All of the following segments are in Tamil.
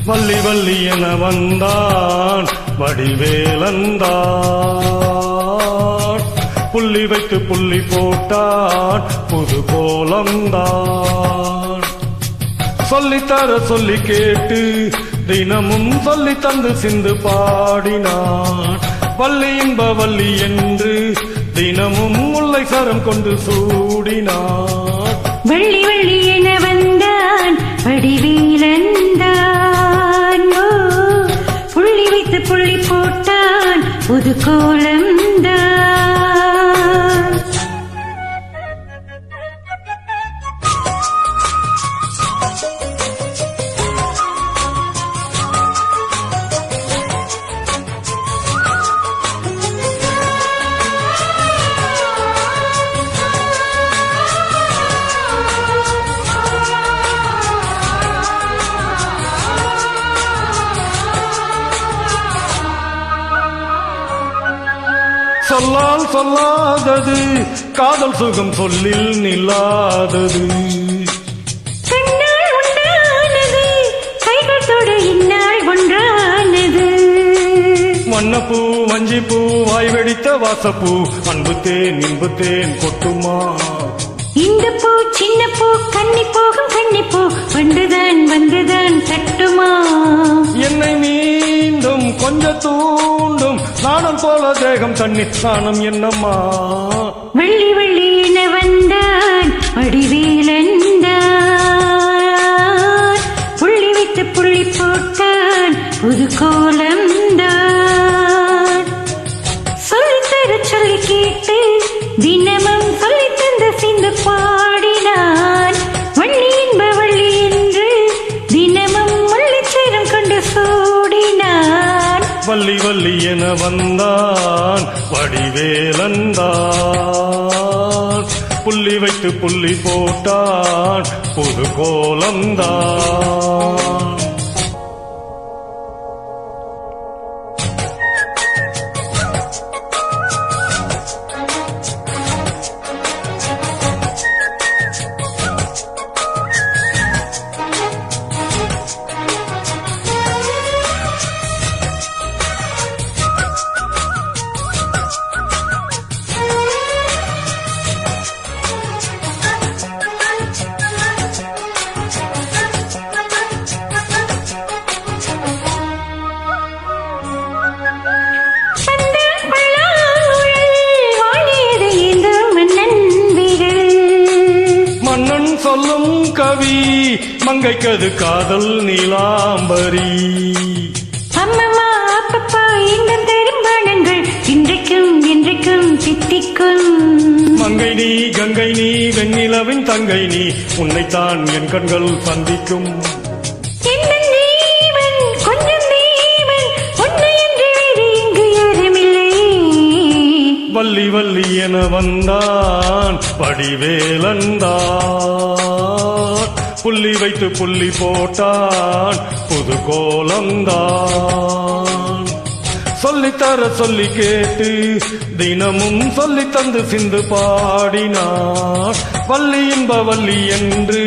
வள்ளி வள்ளி என வந்தான் வடிவேலந்தான், புள்ளி வைத்து புள்ளி போட்டான் புது கோலம்தான். சொல்லித்தர சொல்லி கேட்டு தினமும் சொல்லி தந்து சிந்து பாடினான். வள்ளி இன்ப வள்ளி என்று தினமும் முல்லை சரம் கொண்டு சூடினான். வள்ளி வள்ளி என வந்தான் வடிவேலந்தான், புள்ளி வைத்து புள்ளி போட்டான் புது கோலம்தான். சொல்லால் சொல்லாதது காதல் சுகம் சொல்லில் நில்லாதது. கண்ணால் உண்டானது கைகள் தொடு இந்நாள் ஒன்றானது. வண்ணப்பூ வஞ்சிப்பூ வாய் வெடித்த வாசப்பூ அன்பு தேன் இன்பு தேன் கொட்டுமா. இந்த பூ சின்ன பூ கன்னி போகும் கன்னி பூ வந்துதான் தட்டுமா. என்னை மீண்டும் கொஞ்ச தூண்டும் நாணம் போல தேகம் தண்ணி நாணம் என்னம்மா. வள்ளி வள்ளி என வந்தான் வடிவேலந்தான், புள்ளி வைத்து புள்ளி போட்டான் புது கோலம்தான். சொல்லித்தர சொல்லி கேட்டு தினமும் சொல்லி தந்த சிந்து பாடினான். வள்ளி என்ப வள்ளி என்று தினமும் முள்ளிச்சரம் கொண்டு சூடினான். வள்ளி வள்ளி என வந்தான் வடிவேலந்தான், புள்ளி வைத்து புள்ளி போட்டான் புது கோலம்தான். சொல்லும் கவி மங்கைக்கது காதல் நீலாம்பரி. அம்மம்மா அப்பப்பா எங்கும் தரும் பானங்கள் இன்றைக்கும் என்றைக்கும் சித்திக்கும். மங்கை நீ கங்கை நீ வெண்ணிலவின் தங்கை நீ உன்னைத்தான் என் கண்கள் சந்திக்கும். வள்ளி வள்ளி என வந்தான் வடிவேலந்தான், புள்ளி வைத்து புள்ளி போட்டான் புது கோலம்தான். சொல்லித்தர சொல்லி கேட்டு தினமும் சொல்லி தந்து சிந்து பாடினான். வள்ளி இன்ப வள்ளி என்று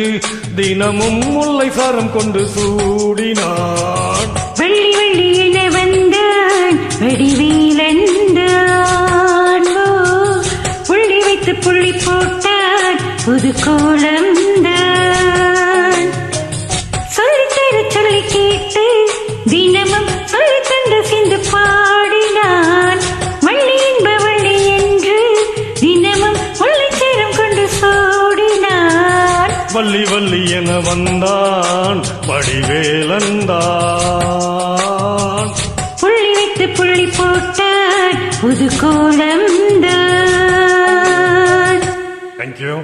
தினமும் முல்லை சாரம் கொண்டு சூடினான். வள்ளி வள்ளி என வந்தான் வடிவேலந்தான், புள்ளி வைத்து புள்ளி போட்டான் புது கோலம்தான். சொல்லித்தர சொல்லி கேட்டு தினமும் சொல்லி தந்து சிந்து பாடினான். வள்ளி என்ப வள்ளி என்று தினமும் முல்லைச்சரம் கொண்டு சூடினான். வள்ளி வள்ளி என வந்தான் வடிவேலந்தான், புள்ளி வைத்து புள்ளி போட்டான் புது கோலம்தான். Thank you.